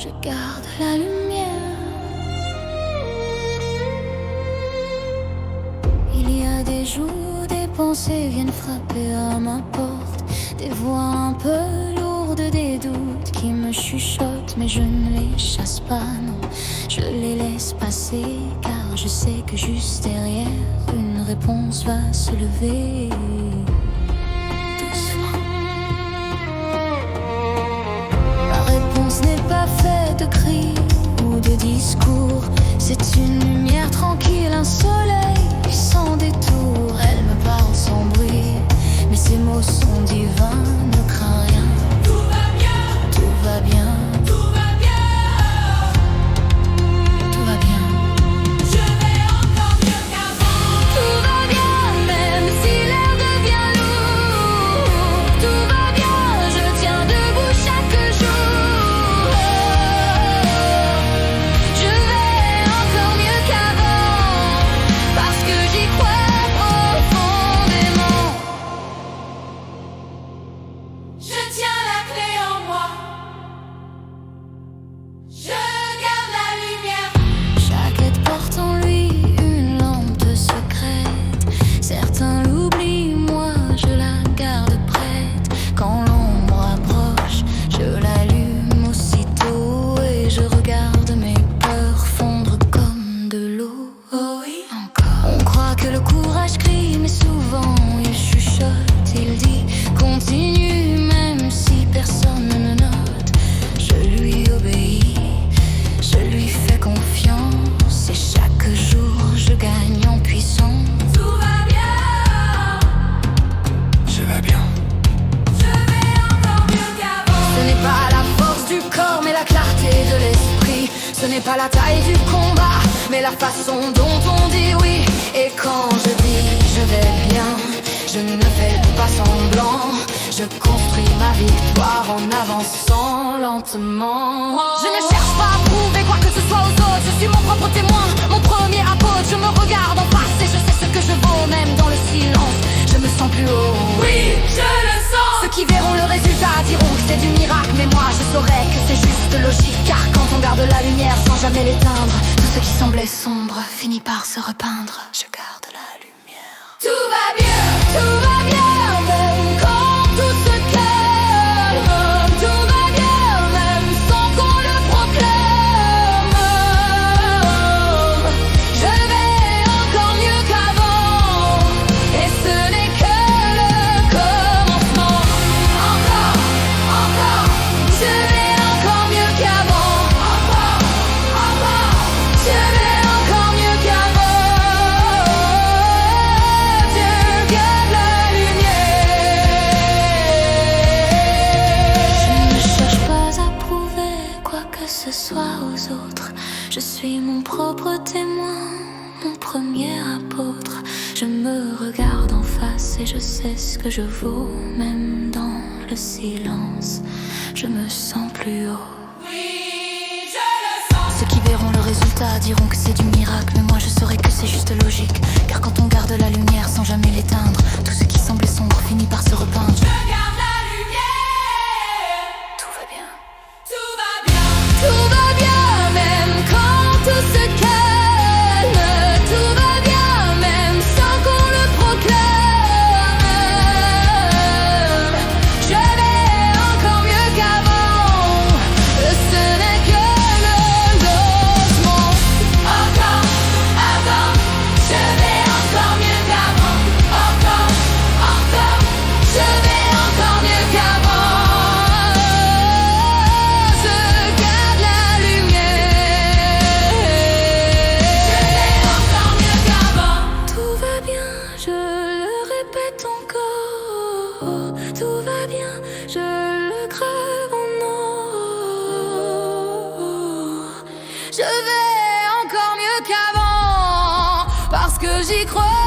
je garde la lumière. Il y a des jours, des pensées viennent frapper à ma porte, des voix un peu lourdes, des doutes qui me chuchotent, mais je ne les chasse pas, non, je les laisse passer, car je sais que juste derrière, une réponse va se lever. Doucement. La réponse n'est pas faite de cris ou de discours, c'est une lumière tranquille, un soleil sans détour. Elle me parle sans bruit, mais ses mots sont divins. Ne crains rien, Tout va bien, tout va bien, tout va bien. tout va bien. Je vais encore mieux qu'avant. Tout va bien, même si l'air devient lourd. Tout va bien, je tiens debout chaque jour. Je vais encore mieux qu'avant, parce que j'y crois profondément. Je tiens la clé en moi. Je garde la lumière. Chaque être porte en lui une lampe secrète. Certains l'oublient, moi je la garde prête. Quand l'ombre approche, je l'allume aussitôt et je regarde mes peurs fondre comme de l'eau. Oh oui, Encore. On croit que le courage crie, mais souvent il chuchote, il dit continue même si personne ne note. Je lui obéis, je lui fais confiance et chaque jour je gagne en puissance. tout va bien. Je vais bien. Je vais encore mieux qu'avant. Ce n'est pas la force du corps mais la clarté de l'esprit. Ce n'est pas la taille du combat mais la façon dont on dit oui. Et quand je dis je vais bien, je ne fais pas semblant. Je construis ma victoire en avançant lentement. Je ne cherche pas à prouver quoi que ce soit aux autres. Je suis mon propre témoin, mon premier apôtre. Je me regarde en face et je sais ce que je vaux. Même dans le silence, je me sens plus haut. Oui, je le sens. Ceux qui verront le résultat diront que c'est du miracle, mais moi je saurais que c'est juste logique. Car quand on garde la lumière sans jamais l'éteindre, tout ce qui semblait sombre finit par se repeindre. Je garde la lumière. Tout va bien. Tout va bien, même quand tout se calme. Tout va bien, même sans qu'on le proclame. Je vais encore mieux qu'avant, et ce n'est que le commencement. Encore, encore. Je vais encore mieux qu'avant. Encore, encore. Je vais encore mieux qu'avant. Je garde la lumière. Je ne cherche pas à prouver quoi que ce soit aux autres. Je suis mon propre témoin, mon premier apôtre. Je me regarde en face et je sais ce que je vaux. Même dans le silence, je me sens plus haut. Oui, je le sens. Ceux qui verront le résultat diront que c'est du miracle, mais moi je saurais que c'est juste logique. Car quand on garde la lumière sans jamais l'éteindre, tout ce qui semblait sombre finit par se repeindre. Je garde la lumière. Tout va bien. Tout va bien. Tout va bien, même quand tout se calme. Tout va bien, même sans qu'on le proclame. Je vais encore mieux qu'avant, ce n'est que le lancement. Encore, encore. Je vais encore mieux qu'avant. Encore, encore. Je vais encore mieux qu'avant. Je garde la lumière. Je vais encore mieux qu'avant. Tout va bien, je le répète encore. Tout va bien, je le crève en or. Je vais encore mieux qu'avant, parce que j'y crois.